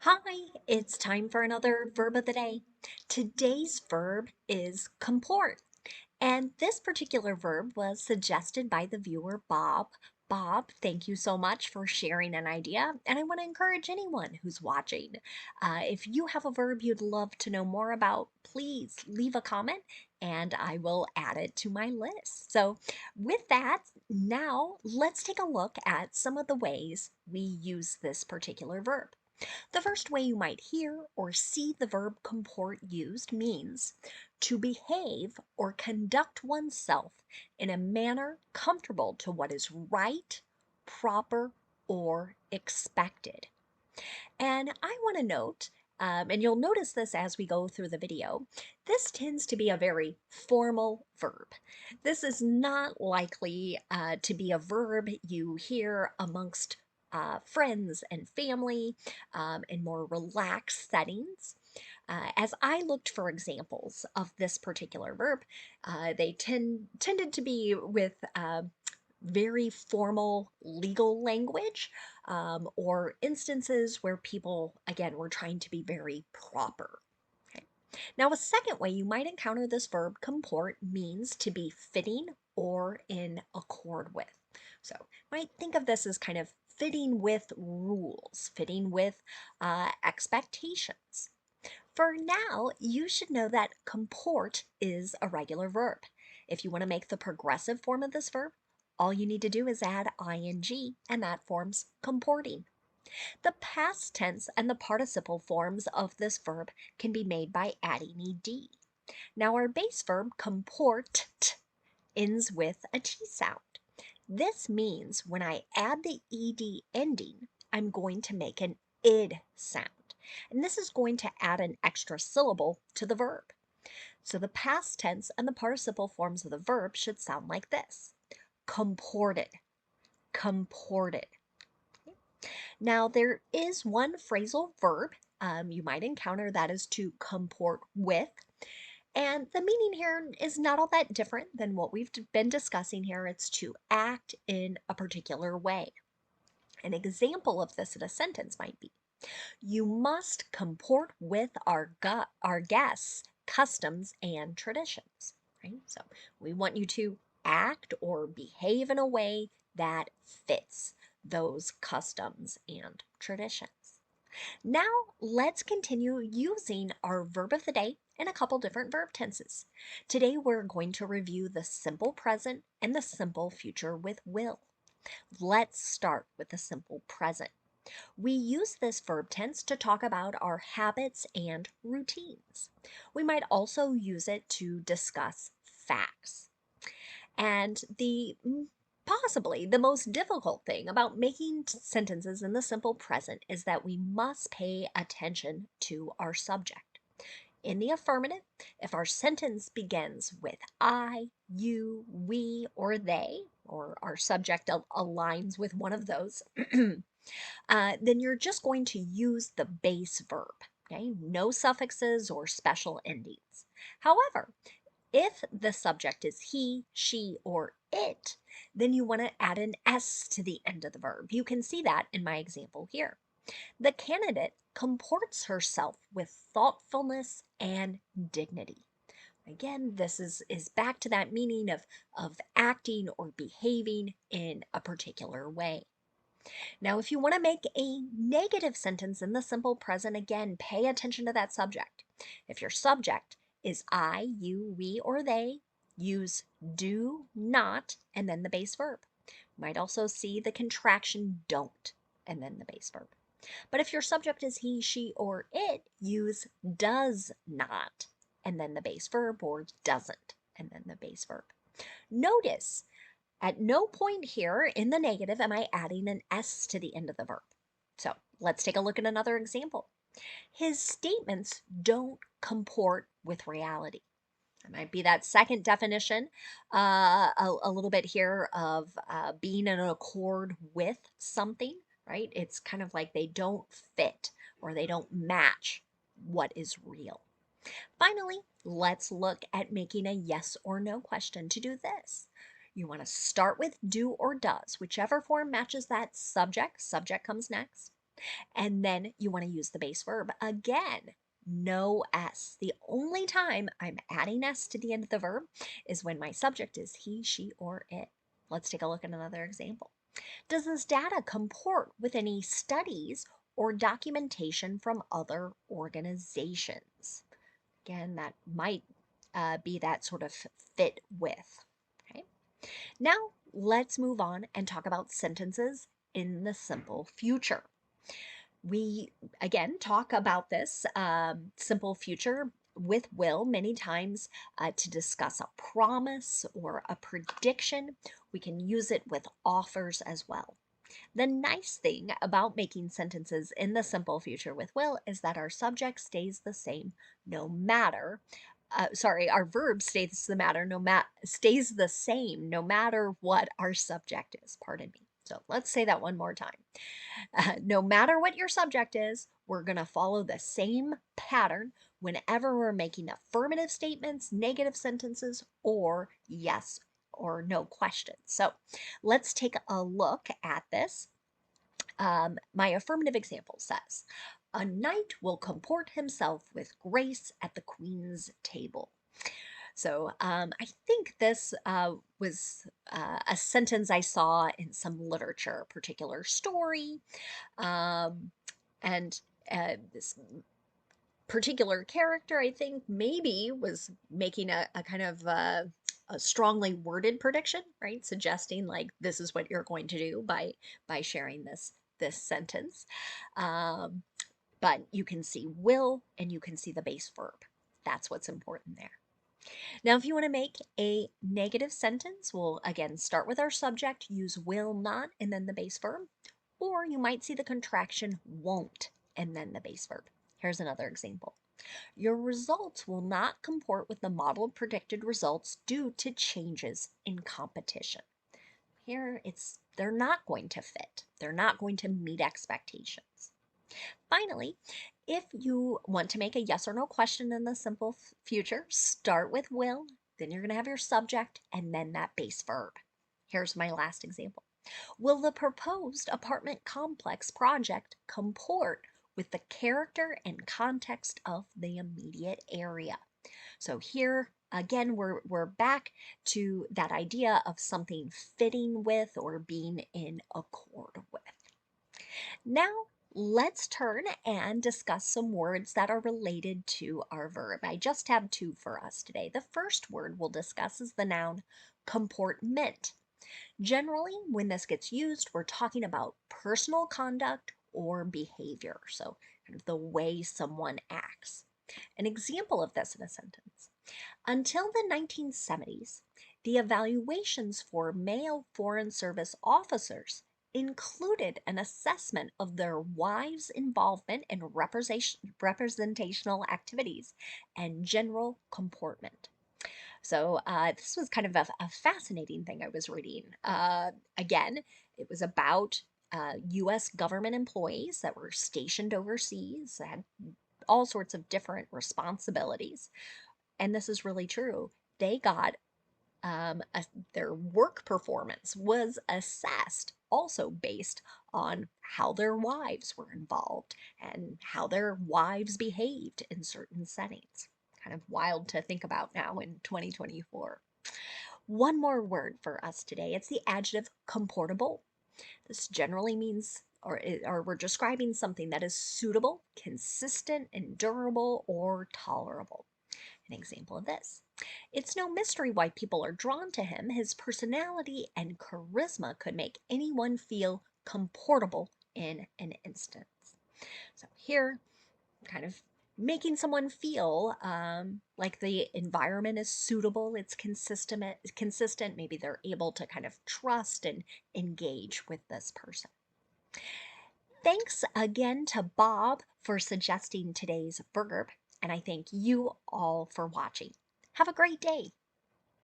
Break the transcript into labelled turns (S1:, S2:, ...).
S1: Hi, it's time for another verb of the day. Today's verb is comport. And this particular verb was suggested by the viewer Bob. Bob, thank you so much for sharing an idea. And I want to encourage anyone who's watching. If you have a verb you'd love to know more about, please leave a comment and I will add it to my list. So, with that, now let's take a look at some of the ways we use this particular verb. The first way you might hear or see the verb comport used means to behave or conduct oneself in a manner comfortable to what is right, proper, or expected. And I want to note, and you'll notice this as we go through the video, this tends to be a very formal verb. This is not likely to be a verb you hear amongst friends and family in more relaxed settings. As I looked for examples of this particular verb, they tended to be with very formal legal language or instances where people, again, were trying to be very proper. Okay. Now, a second way you might encounter this verb comport means to be fitting or in accord with. So, you might think of this as kind of fitting with rules, fitting with expectations. For now, you should know that comport is a regular verb. If you want to make the progressive form of this verb, all you need to do is add ing, and that forms comporting. The past tense and the participle forms of this verb can be made by adding ed. Now, our base verb comport ends with a T sound. This means when I add the ed ending, I'm going to make an id sound. And this is going to add an extra syllable to the verb. So the past tense and the participle forms of the verb should sound like this: comported, comported. Now, there is one phrasal verb you might encounter that is to comport with. And the meaning here is not all that different than what we've been discussing here. It's to act in a particular way. An example of this in a sentence might be, you must comport with our guests' customs and traditions. Right? So we want you to act or behave in a way that fits those customs and traditions. Now let's continue using our verb of the day in a couple different verb tenses. Today we're going to review the simple present and the simple future with will. Let's start with the simple present. We use this verb tense to talk about our habits and routines. We might also use it to discuss facts. And possibly the most difficult thing about making sentences in the simple present is that we must pay attention to our subject. In the affirmative, if our sentence begins with I, you, we, or they, or our subject aligns with one of those, then you're just going to use the base verb, okay? No suffixes or special endings. However, if the subject is he, she, or it, then you want to add an S to the end of the verb. You can see that in my example here. The candidate comports herself with thoughtfulness and dignity. Again, this is back to that meaning of acting or behaving in a particular way. Now, if you want to make a negative sentence in the simple present, again, pay attention to that subject. If your subject is I, you, we, or they, use do not and then the base verb. You might also see the contraction don't and then the base verb. But if your subject is he, she, or it, use does not and then the base verb, or doesn't and then the base verb. Notice at no point here in the negative am I adding an S to the end of the verb. So let's take a look at another example. His statements don't comport with reality. That might be that second definition, a little bit here of being in accord with something, right? It's kind of like they don't fit or they don't match what is real. Finally, let's look at making a yes or no question to do this. You want to start with do or does, whichever form matches that subject. Subject comes next. And then you want to use the base verb again. No S. The only time I'm adding S to the end of the verb is when my subject is he, she, or it. Let's take a look at another example. Does this data comport with any studies or documentation from other organizations? Again, that might be that sort of fit with. Okay. Now let's move on and talk about sentences in the simple future. We again talk about this simple future with will many times to discuss a promise or a prediction. We can use it with offers as well. The nice thing about making sentences in the simple future with will is that our subject stays the same no matter. Our verb stays the same no matter what our subject is. Pardon me. So let's say that one more time. No matter what your subject is, we're going to follow the same pattern whenever we're making affirmative statements, negative sentences, or yes or no questions. So let's take a look at this. My affirmative example says, a knight will comport himself with grace at the queen's table. So I think this was a sentence I saw in some literature, a particular story, and this particular character, I think, maybe was making a kind of a strongly worded prediction, right? Suggesting like this is what you're going to do by sharing this sentence. Um, but you can see will and you can see the base verb. That's what's important there. Now, if you want to make a negative sentence, we'll again start with our subject, use will not, and then the base verb. Or you might see the contraction won't and then the base verb. Here's another example. Your results will not comport with the modeled predicted results due to changes in competition. Here, they're not going to fit. They're not going to meet expectations. Finally, if you want to make a yes or no question in the simple future, start with will, then you're going to have your subject, and then that base verb. Here's my last example. Will the proposed apartment complex project comport with the character and context of the immediate area? So here, again, we're back to that idea of something fitting with or being in accord with. Now, let's turn and discuss some words that are related to our verb. I just have two for us today. The first word we'll discuss is the noun comportment. Generally, when this gets used, we're talking about personal conduct or behavior, so kind of the way someone acts. An example of this in a sentence. Until the 1970s, the evaluations for male Foreign Service officers included an assessment of their wives' involvement in representational activities and general comportment. So this was kind of a fascinating thing I was reading. Again, it was about U.S. government employees that were stationed overseas, had all sorts of different responsibilities. And this is really true. They got their work performance was assessed also based on how their wives were involved and how their wives behaved in certain settings. Kind of wild to think about now in 2024. One more word for us today. It's the adjective comportable. This generally means, or we're describing something that is suitable, consistent, endurable, or tolerable. An example of this. It's no mystery why people are drawn to him. His personality and charisma could make anyone feel comfortable in an instant. So here, kind of making someone feel like the environment is suitable, it's consistent. Maybe they're able to kind of trust and engage with this person. Thanks again to Bob for suggesting today's verb, and I thank you all for watching. Have a great day.